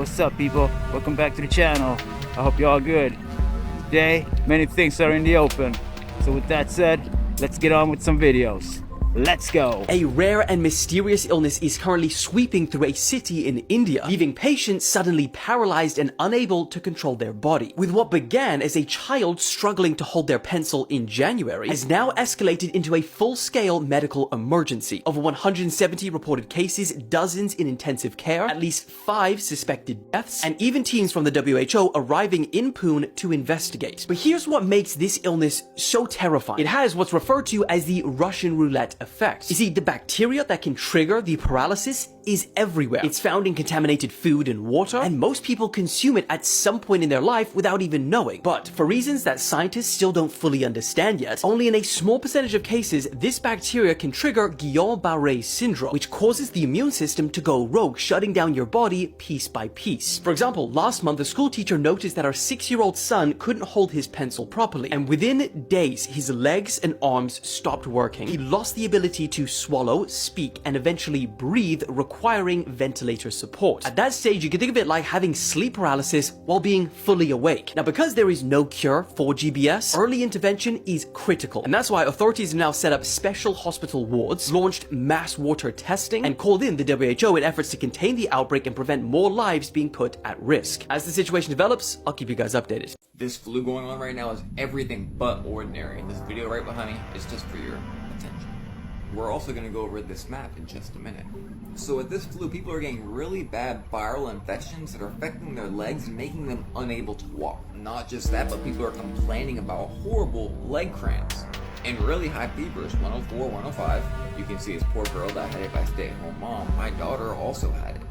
what's up, people? Welcome back to the channel. I hope you're all good. Today, many things are in the open. So with that said, let's get on with some videos. Let's go! A rare and mysterious illness is currently sweeping through a city in India, leaving patients suddenly paralyzed and unable to control their body. With what began as a child struggling to hold their pencil in January, has now escalated into a full-scale medical emergency. Over 170 reported cases, dozens in intensive care, at least 5 suspected deaths, and even teams from the WHO arriving in Pune to investigate. But here's what makes this illness so terrifying. It has what's referred to as the Russian roulette effect. You see, the bacteria that can trigger the paralysis is everywhere. It's found in contaminated food and water, and most people consume it at some point in their life without even knowing. But for reasons that scientists still don't fully understand yet, only in a small percentage of cases, this bacteria can trigger Guillain-Barré syndrome, which causes the immune system to go rogue, shutting down your body piece by piece. For example, last month, a school teacher noticed that our 6-year-old son couldn't hold his pencil properly, and within days, his legs and arms stopped working. He lost the ability to swallow, speak, and eventually breathe, requiring ventilator support. At that stage, you can think of it like having sleep paralysis while being fully awake. Now, because there is no cure for GBS, early intervention is critical. And that's why authorities have now set up special hospital wards, launched mass water testing, and called in the WHO in efforts to contain the outbreak and prevent more lives being put at risk. As the situation develops, I'll keep you guys updated. This flu going on right now is everything but ordinary, and this video right behind me is just for your attention. We're also going to go over this map in just a minute. So with this flu, people are getting really bad viral infections that are affecting their legs and making them unable to walk. Not just that, but people are complaining about horrible leg cramps and really high fevers, 104, 105. You can see this poor girl that had it by stay-at-home mom. My daughter also had it.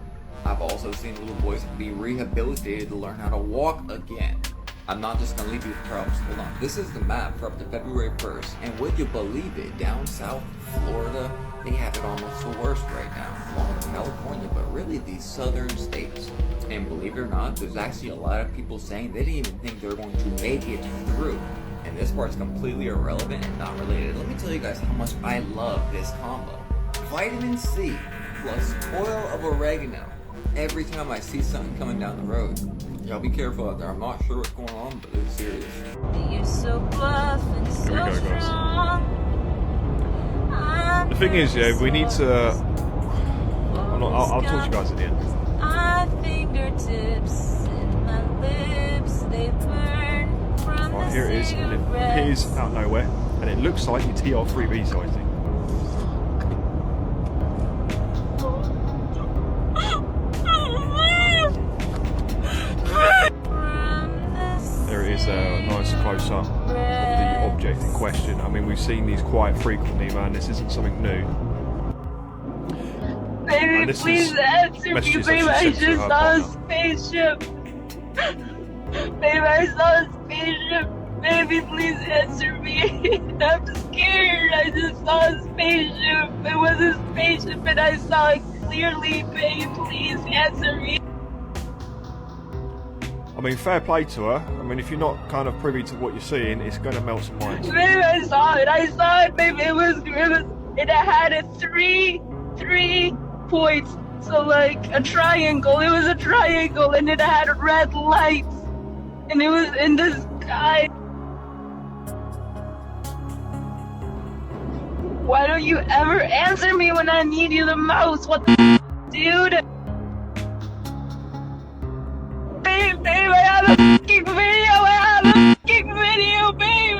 I've also seen little boys be rehabilitated to learn how to walk again. I'm not just going to leave you with problems. Hold on. This is the map for up to February 1st. And would you believe it, down south Florida, they have it almost the worst right now, along with California, but really these southern states. And believe it or not, there's actually a lot of people saying they didn't even think they were going to make it through. And this part's completely irrelevant and not related. Let me tell you guys how much I love this combo. Vitamin C plus oil of oregano. Every time I see something coming down the road, y'all be careful out there. I'm not sure what's going on, but it's serious. You're so bluff and so strong. The thing is, yeah, we need to. I'll talk to you guys at the end. My fingertips and my lips, they burn from Right, here it is, and it appears out of nowhere, and it looks like your TR3B sighting. There it is, a nice close-up of the object in question. I mean, we've seen these quite frequently, man. This isn't something new. Baby, please answer me, baby. I just saw a spaceship. Baby, I saw a spaceship. Baby, please answer me. I'm scared. I just saw a spaceship. It was a spaceship and I saw it clearly. Baby, please answer me. I mean, fair play to her. I mean, if you're not kind of privy to what you're seeing, it's going to melt some minds. Baby, I saw it, baby. It was, and it had a three points. So like a triangle. It was a triangle and it had red lights. And it was in the sky. Why don't you ever answer me when I need you the most? What the dude? Babe, I have a fucking video, babe!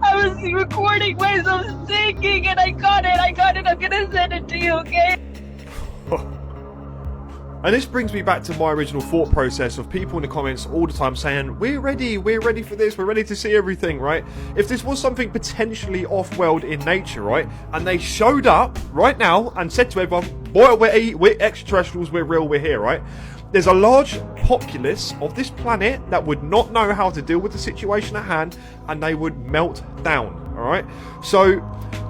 I was recording myself singing and I got it, I'm gonna send it to you, okay? And this brings me back to my original thought process of people in the comments all the time saying, we're ready for this, we're ready to see everything, right? If this was something potentially off-world in nature, right, and they showed up right now and said to everyone, boy, we're extraterrestrials, we're real, we're here, right? There's a large populace of this planet that would not know how to deal with the situation at hand, and they would melt down, alright? So,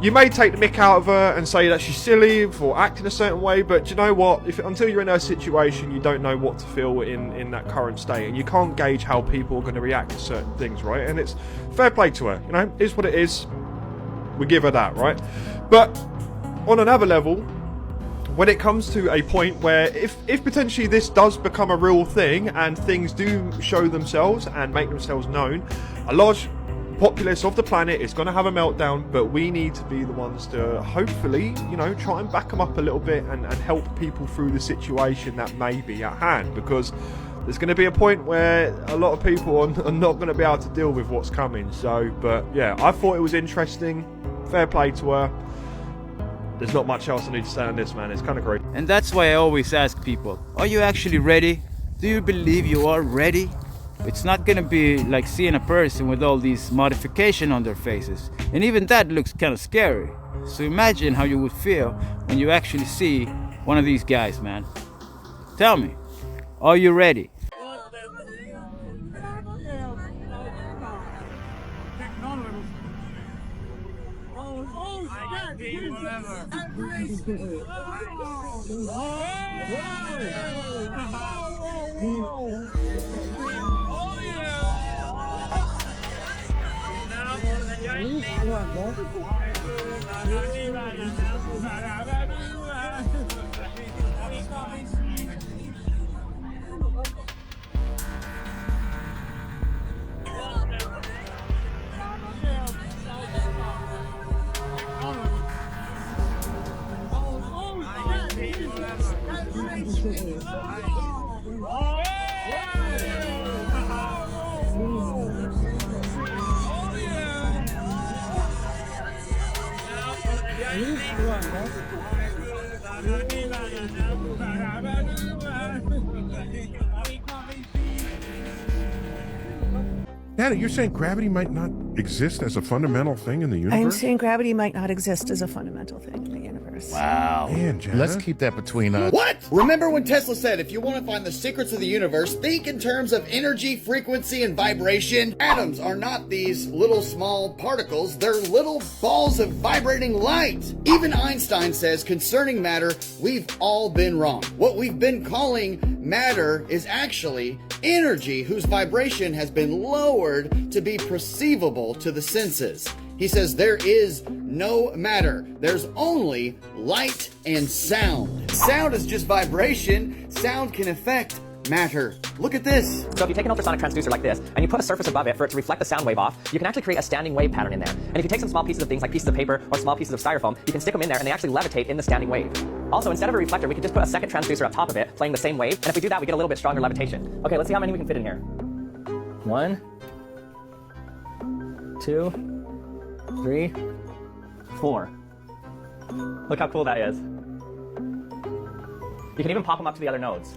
you may take the mick out of her and say that she's silly for acting a certain way, but do you know what? Until you're in her situation, you don't know what to feel in that current state, and you can't gauge how people are going to react to certain things, right? And it's fair play to her, you know? It is what it is. We give her that, right? But, on another level, when it comes to a point where if potentially this does become a real thing and things do show themselves and make themselves known, a large populace of the planet is going to have a meltdown, but we need to be the ones to hopefully, you know, try and back them up a little bit and help people through the situation that may be at hand, because there's going to be a point where a lot of people are not going to be able to deal with what's coming. So, but yeah, I thought it was interesting. Fair play to her. There's not much else I need to say on this, man. It's kind of great. And that's why I always ask people, are you actually ready? Do you believe you are ready? It's not gonna be like seeing a person with all these modifications on their faces. And even that looks kind of scary. So imagine how you would feel when you actually see one of these guys, man. Tell me, are you ready? Nana, you're saying gravity might not exist as a fundamental thing in the universe? I'm saying gravity might not exist as a fundamental thing in the universe. Wow. Man, Jana. Let's keep that between us. What? Remember when Tesla said, if you want to find the secrets of the universe, think in terms of energy, frequency, and vibration? Atoms are not these little small particles. They're little balls of vibrating light. Even Einstein says concerning matter, we've all been wrong. What we've been calling matter is actually energy whose vibration has been lowered to be perceivable to the senses. He says there is no matter. There's only light and sound. Sound is just vibration. Sound can affect matter. Look at this. So if you take an ultrasonic transducer like this, and you put a surface above it for it to reflect the sound wave off, you can actually create a standing wave pattern in there. And if you take some small pieces of things like pieces of paper or small pieces of styrofoam, you can stick them in there and they actually levitate in the standing wave. Also, instead of a reflector, we could just put a second transducer on top of it, playing the same wave, and if we do that, we get a little bit stronger levitation. Okay, let's see how many we can fit in here. 1, 2, 3, 4. Look how cool that is. You can even pop them up to the other nodes.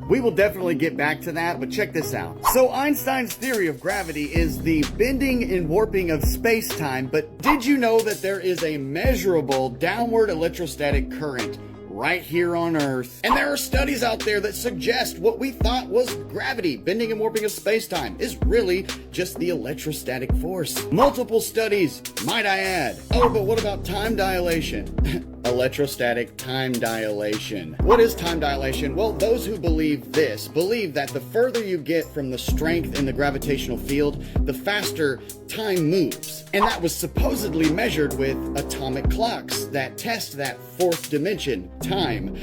We will definitely get back to that, but check this out. So Einstein's theory of gravity is the bending and warping of space-time, but did you know that there is a measurable downward electrostatic current right here on Earth? And there are studies out there that suggest what we thought was gravity, bending and warping of space-time, is really just the electrostatic force. Multiple studies, might I add. Oh, but what about time dilation? Electrostatic time dilation. What is time dilation? Well, those who believe this believe that the further you get from the strength in the gravitational field, the faster time moves. And that was supposedly measured with atomic clocks that test that fourth dimension, time.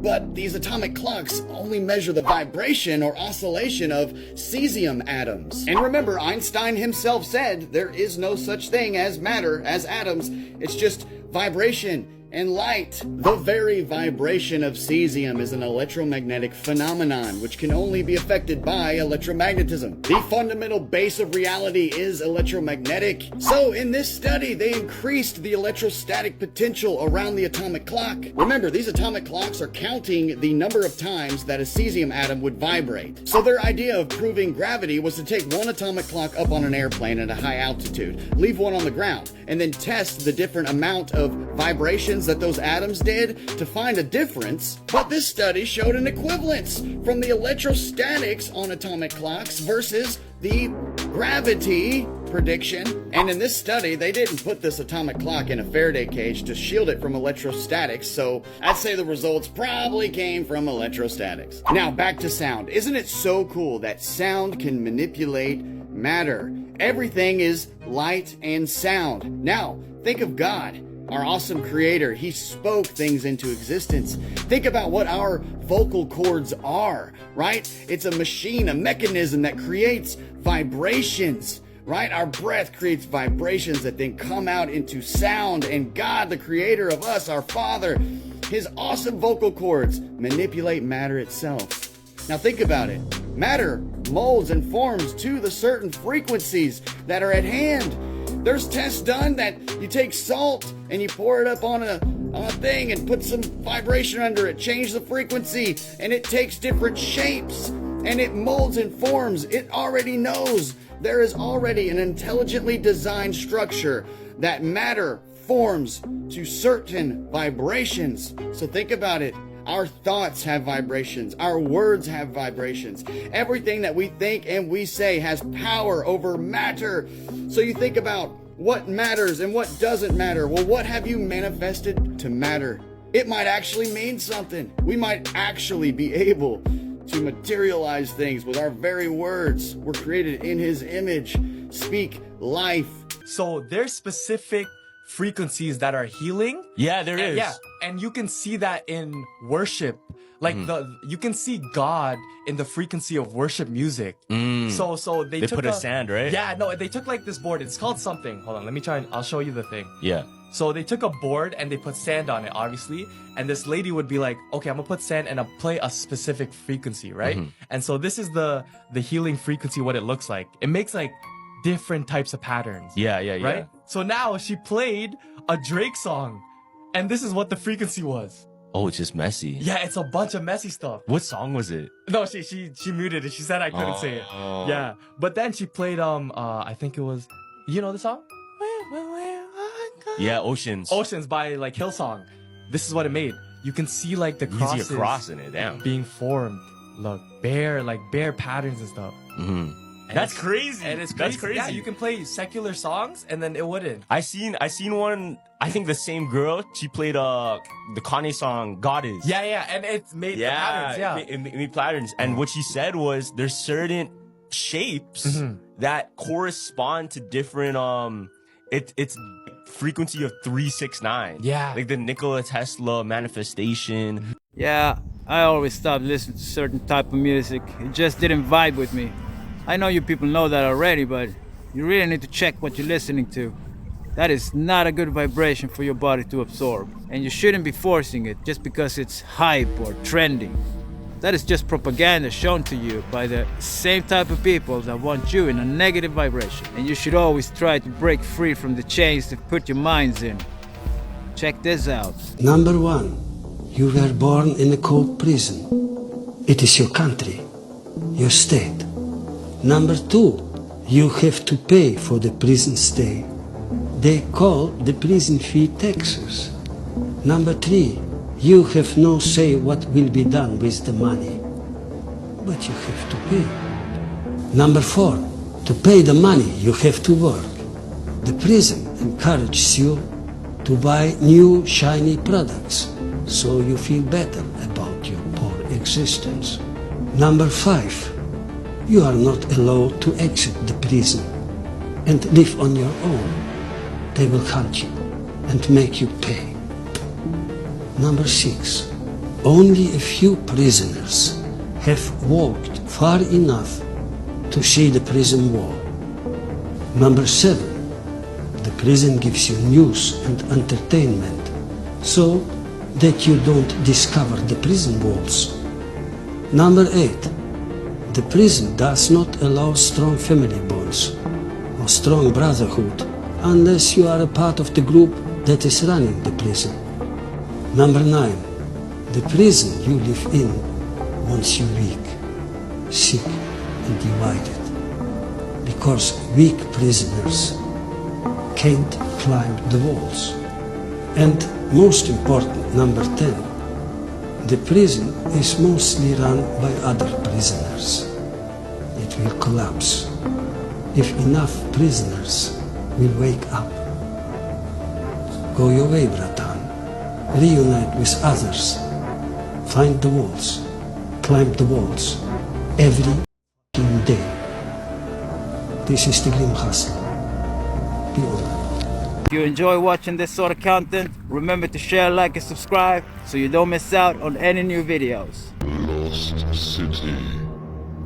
But these atomic clocks only measure the vibration or oscillation of cesium atoms. And remember, Einstein himself said there is no such thing as matter, as atoms. It's just vibration and light. The very vibration of cesium is an electromagnetic phenomenon which can only be affected by electromagnetism. The fundamental base of reality is electromagnetic. So in this study, they increased the electrostatic potential around the atomic clock. Remember, these atomic clocks are counting the number of times that a cesium atom would vibrate. So their idea of proving gravity was to take one atomic clock up on an airplane at a high altitude, leave one on the ground, and then test the different amount of vibrations that those atoms did to find a difference. But this study showed an equivalence from the electrostatics on atomic clocks versus the gravity prediction. And in this study, they didn't put this atomic clock in a Faraday cage to shield it from electrostatics, so I'd say the results probably came from electrostatics. Now back to sound. Isn't it so cool that sound can manipulate matter? Everything is light and sound. Now, think of God. our awesome creator, he spoke things into existence. Think about what our vocal cords are, right? It's a machine, a mechanism that creates vibrations, right? Our breath creates vibrations that then come out into sound, and God, the creator of us, our Father, his awesome vocal cords manipulate matter itself. Now think about it. Matter molds and forms to the certain frequencies that are at hand. There's tests done that you take salt and you pour it up on a thing and put some vibration under it, change the frequency, and it takes different shapes and it molds and forms. It already knows there is already an intelligently designed structure that matter forms to certain vibrations. So think about it. Our thoughts have vibrations. Our words have vibrations. Everything that we think and we say has power over matter. So you think about what matters and what doesn't matter. Well, what have you manifested to matter? It might actually mean something. We might actually be able to materialize things with our very words. We're created in his image. Speak life. So there's specific frequencies that are healing. Yeah, there is. Yeah, and you can see that in worship. Like you can see God in the frequency of worship music. So they took put a sand, right? Yeah, no, they took like this board. It's called something. Hold on, let me try and I'll show you the thing. Yeah. So they took a board and they put sand on it, obviously. And this lady would be like, okay, I'm gonna put sand and I'll play a specific frequency, right? And so this is the healing frequency, what it looks like. It makes like different types of patterns. Yeah. Right? So now she played a Drake song, and this is what the frequency was. Oh, it's just messy. Yeah, it's a bunch of messy stuff. What song was it? No, she muted it. She said I couldn't say it. Yeah. But then she played I think it was, you know the song? Yeah, Oceans. Oceans by like Hillsong. This is what it made. You can see like the crosses Easier crossing it, damn. being formed. Look, bare patterns and stuff. That's crazy. And it's crazy. That's crazy. Yeah, you can play secular songs and then it wouldn't. I seen one. I think the same girl. She played the Kanye song "Goddess." Yeah, and it made the patterns. Yeah, it made patterns. And what she said was there's certain shapes that correspond to different it's frequency of 369. Yeah, like the Nikola Tesla manifestation. Yeah, I always stopped listening to certain type of music. It just didn't vibe with me. I know you people know that already, but you really need to check what you're listening to. That is not a good vibration for your body to absorb. And you shouldn't be forcing it just because it's hype or trending. That is just propaganda shown to you by the same type of people that want you in a negative vibration. And you should always try to break free from the chains that put your minds in. Check this out. Number 1, you were born in a cold prison. It is your country, your state. Number 2, you have to pay for the prison stay. They call the prison fee taxes. Number 3, you have no say what will be done with the money, but you have to pay. Number 4, to pay the money you have to work. The prison encourages you to buy new shiny products, so you feel better about your poor existence. Number 5, you are not allowed to exit the prison and live on your own. They will hunt you and make you pay. Number 6, only a few prisoners have walked far enough to see the prison wall. Number 7, the prison gives you news and entertainment so that you don't discover the prison walls. Number 8, the prison does not allow strong family bonds or strong brotherhood unless you are a part of the group that is running the prison. Number 9, the prison you live in wants you weak, sick and divided, because weak prisoners can't climb the walls. And most important, number 10, the prison is mostly run by other prisoners. It will collapse if enough prisoners will wake up. Go your way, Bratan. Reunite with others. Find the walls. Climb the walls. Every day. This is the Grim Hustle. Be honored. If you enjoy watching this sort of content, remember to share, like, and subscribe so you don't miss out on any new videos. Lost City.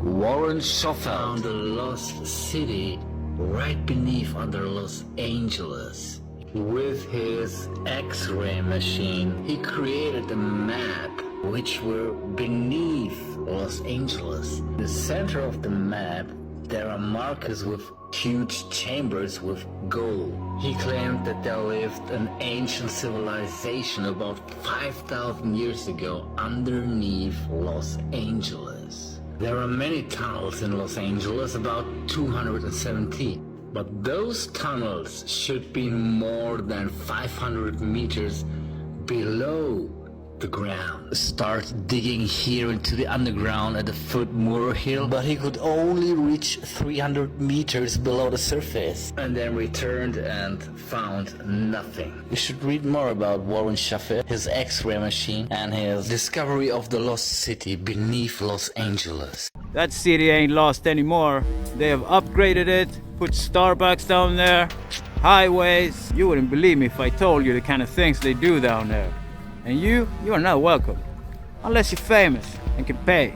Warren Schofield found a lost city right beneath under Los Angeles. With his X-ray machine, he created a map which were beneath Los Angeles. In the center of the map, there are markers with huge chambers with gold. He claimed that there lived an ancient civilization about 5,000 years ago underneath Los Angeles. There are many tunnels in Los Angeles, about 217. But those tunnels should be more than 500 meters below the ground. Start digging here into the underground at the foot Moore Hill, but he could only reach 300 meters below the surface, and then returned and found nothing. You should read more about Warren Schofield, his X-ray machine, and his discovery of the lost city beneath Los Angeles. That city ain't lost anymore. They have upgraded it, put Starbucks down there, highways. You wouldn't believe me if I told you the kind of things they do down there. And you are not welcome. Unless you're famous and can pay.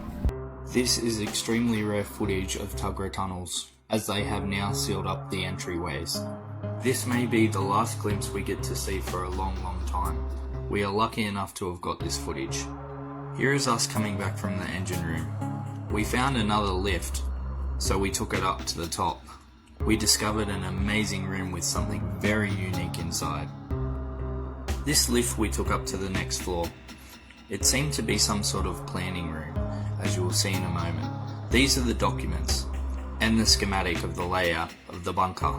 This is extremely rare footage of Tuggerah tunnels, as they have now sealed up the entryways. This may be the last glimpse we get to see for a long time. We are lucky enough to have got this footage. Here is us coming back from the engine room. We found another lift, so we took it up to the top. We discovered an amazing room with something very unique inside. This lift we took up to the next floor. It seemed to be some sort of planning room, as you will see in a moment. These are the documents, and the schematic of the layout of the bunker.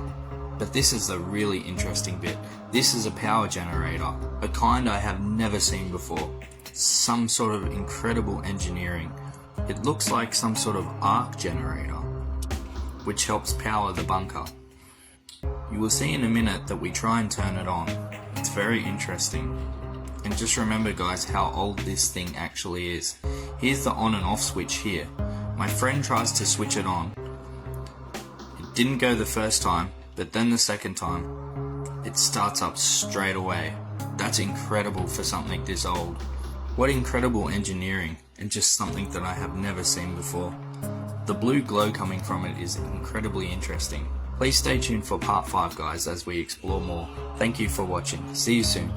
But this is the really interesting bit. This is a power generator, a kind I have never seen before. Some sort of incredible engineering. It looks like some sort of arc generator, which helps power the bunker. You will see in a minute that we try and turn it on. It's very interesting. And just remember guys how old this thing actually is. Here's the on and off switch here. My friend tries to switch it on. It didn't go the first time, but then the second time, it starts up straight away. That's incredible for something this old. What incredible engineering, and just something that I have never seen before. The blue glow coming from it is incredibly interesting. Please stay tuned for part 5 guys as we explore more. Thank you for watching. See you soon.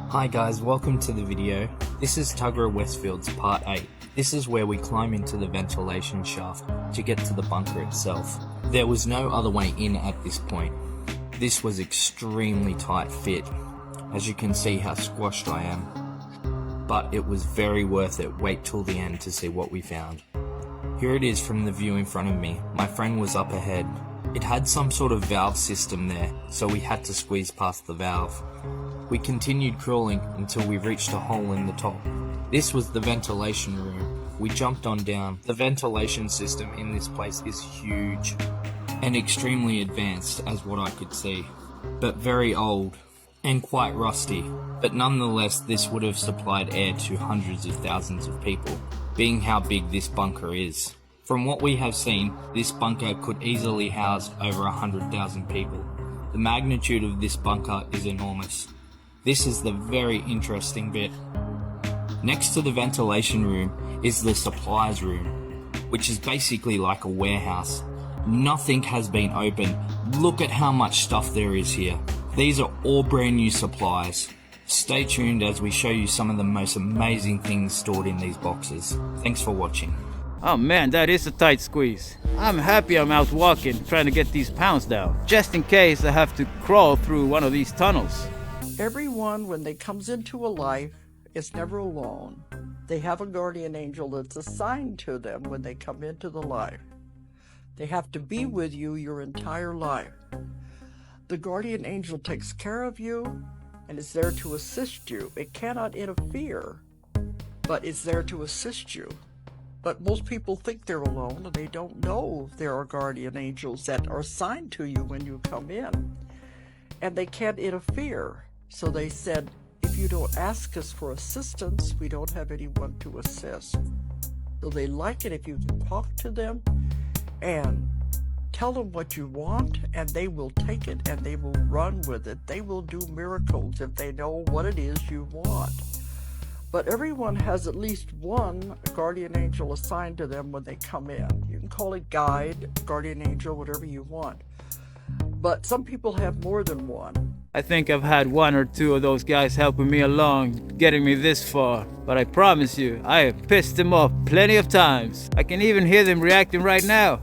Hi guys, welcome to the video. This is Tuggerah Westfield's part 8. This is where we climb into the ventilation shaft to get to the bunker itself. There was no other way in at this point. This was extremely tight fit, as you can see how squashed I am. But it was very worth it. Wait till the end to see what we found. Here it is from the view in front of me. My friend was up ahead. It had some sort of valve system there, so we had to squeeze past the valve. We continued crawling until we reached a hole in the top. This was the ventilation room. We jumped on down. The ventilation system in this place is huge and extremely advanced as what I could see, but very old and quite rusty. But nonetheless, this would have supplied air to hundreds of thousands of people, being how big this bunker is. From what we have seen, this bunker could easily house over 100,000 people. The magnitude of this bunker is enormous. This is the very interesting bit. Next to the ventilation room is the supplies room, which is basically like a warehouse. Nothing has been opened. Look at how much stuff there is here. These are all brand new supplies. Stay tuned as we show you some of the most amazing things stored in these boxes. Thanks for watching. Oh man, that is a tight squeeze. I'm happy I'm out walking, trying to get these pounds down, just in case I have to crawl through one of these tunnels. Everyone, when they comes into a life, is never alone. They have a guardian angel that's assigned to them when they come into the life. They have to be with you your entire life. The guardian angel takes care of you and is there to assist you. It cannot interfere, but it's there to assist you. But most people think they're alone and they don't know there are guardian angels that are assigned to you when you come in. And they can't interfere. So they said, if you don't ask us for assistance, we don't have anyone to assist. So they like it if you can talk to them and Tell them what you want, and they will take it, and they will run with it. They will do miracles if they know what it is you want. But everyone has at least one guardian angel assigned to them when they come in. You can call it guide, guardian angel, whatever you want. But some people have more than one. I think I've had one or two of those guys helping me along, getting me this far. But I promise you, I have pissed them off plenty of times. I can even hear them reacting right now.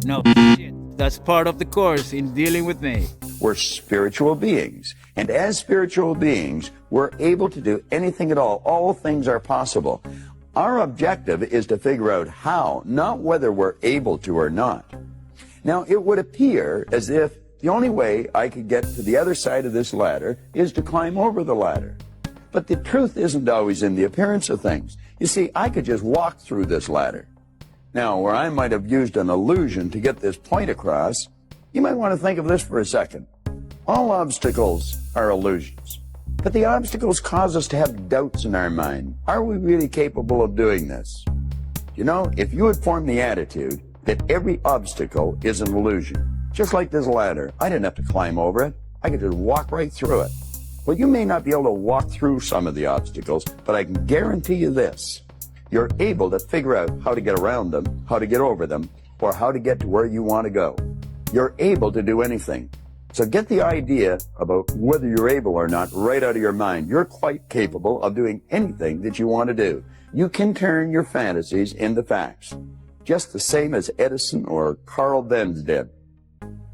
No shit. That's part of the course in dealing with me. We're spiritual beings. And as spiritual beings, we're able to do anything at all. All things are possible. Our objective is to figure out how, not whether we're able to or not. Now, it would appear as if the only way I could get to the other side of this ladder is to climb over the ladder. But the truth isn't always in the appearance of things. You see, I could just walk through this ladder. Now, where I might have used an illusion to get this point across, you might want to think of this for a second. All obstacles are illusions. But the obstacles cause us to have doubts in our mind. Are we really capable of doing this? You know, if you had formed the attitude that every obstacle is an illusion, just like this ladder, I didn't have to climb over it. I could just walk right through it. Well, you may not be able to walk through some of the obstacles, but I can guarantee you this. You're able to figure out how to get around them, how to get over them, or how to get to where you want to go. You're able to do anything. So get the idea about whether you're able or not right out of your mind. You're quite capable of doing anything that you want to do. You can turn your fantasies into facts, just the same as Edison or Carl Benz did.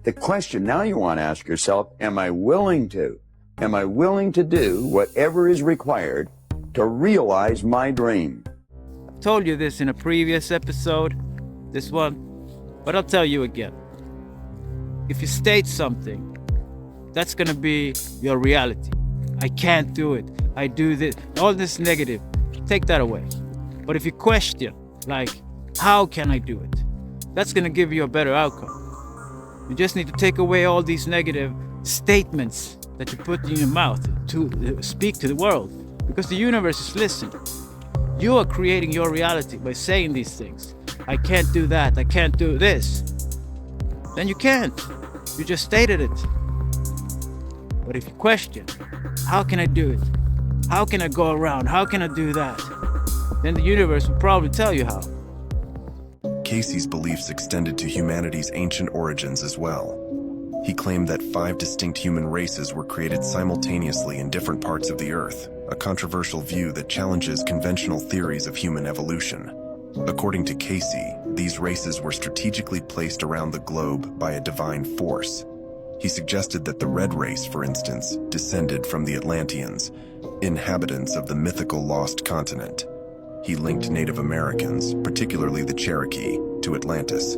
The question now you want to ask yourself, am I willing to? Am I willing to do whatever is required to realize my dream? I've told you this in a previous episode, this one, but I'll tell you again. If you state something, that's gonna be your reality. I can't do it. I do this. All this negative, take that away. But if you question, like, how can I do it? That's gonna give you a better outcome. You just need to take away all these negative statements that you put in your mouth to speak to the world, because the universe is listening. You are creating your reality by saying these things. I can't do that. I can't do this. Then you can't. You just stated it. But if you question, how can I do it? How can I go around? How can I do that? Then the universe will probably tell you how. Casey's beliefs extended to humanity's ancient origins as well. He claimed that 5 distinct human races were created simultaneously in different parts of the Earth, a controversial view that challenges conventional theories of human evolution. According to Casey, these races were strategically placed around the globe by a divine force. He suggested that the Red Race, for instance, descended from the Atlanteans, inhabitants of the mythical lost continent. He linked Native Americans, particularly the Cherokee, to Atlantis,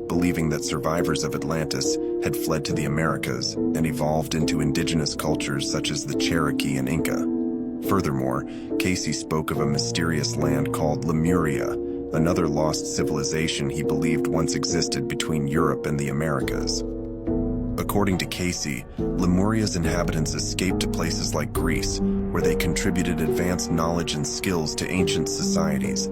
believing that survivors of Atlantis had fled to the Americas and evolved into indigenous cultures such as the Cherokee and Inca. Furthermore, Casey spoke of a mysterious land called Lemuria, another lost civilization he believed once existed between Europe and the Americas. According to Casey, Lemuria's inhabitants escaped to places like Greece, where they contributed advanced knowledge and skills to ancient societies.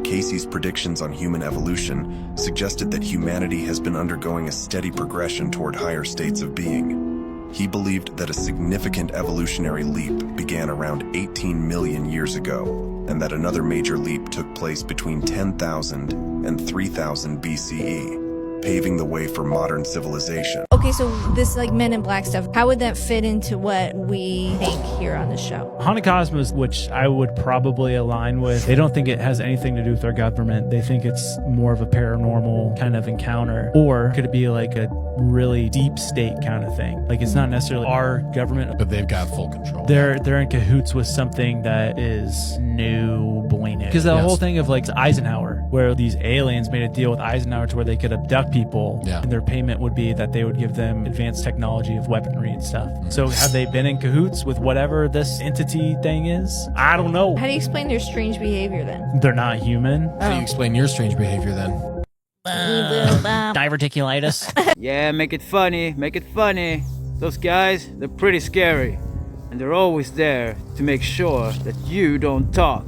Casey's predictions on human evolution suggested that humanity has been undergoing a steady progression toward higher states of being. He believed that a significant evolutionary leap began around 18 million years ago, and that another major leap took place between 10,000 and 3000 BCE, paving the way for modern civilization. Okay, so this like Men in Black stuff, how would that fit into what we think here on the show? Haunted Cosmos, which I would probably align with, they don't think it has anything to do with our government. They think it's more of a paranormal kind of encounter. Or could it be like a really deep state kind of thing? Like it's not necessarily our government, but they've got full control. They're in cahoots with something that is new, blinking. Because the whole thing of like Eisenhower, where these aliens made a deal with Eisenhower to where they could abduct people, and their payment would be that they would give them advanced technology of weaponry and stuff. So have they been in cahoots with whatever this entity thing is? I don't know. How do you explain their strange behavior then? They're not human. How do you explain your strange behavior then? Diverticulitis. Yeah, make it funny, make it funny. Those guys, they're pretty scary. And they're always there to make sure that you don't talk.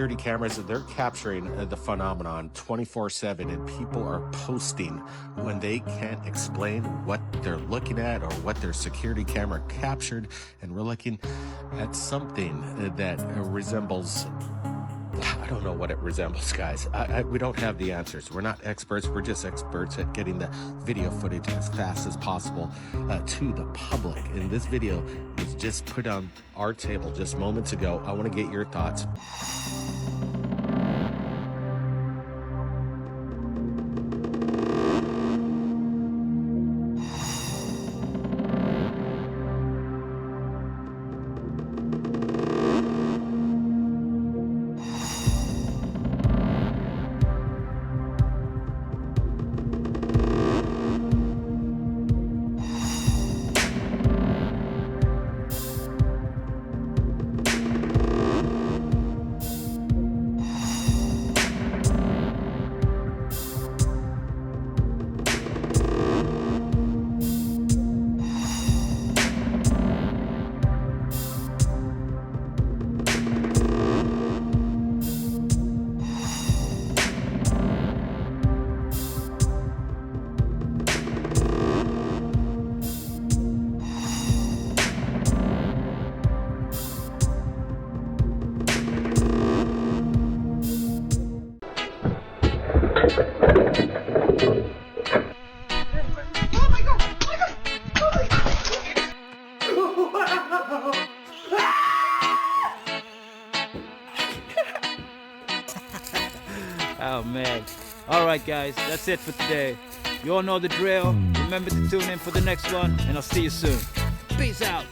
security cameras, they're capturing the phenomenon 24/7, and people are posting when they can't explain what they're looking at or what their security camera captured, and we're looking at something that resembles, I don't know what it resembles, guys. We don't have the answers. We're not experts. We're just experts at getting the video footage as fast as possible to the public. And this video was just put on our table just moments ago. I want to get your thoughts. Oh man. Alright guys, that's it for today. You all know the drill. Remember to tune in for the next one, and I'll see you soon. Peace out.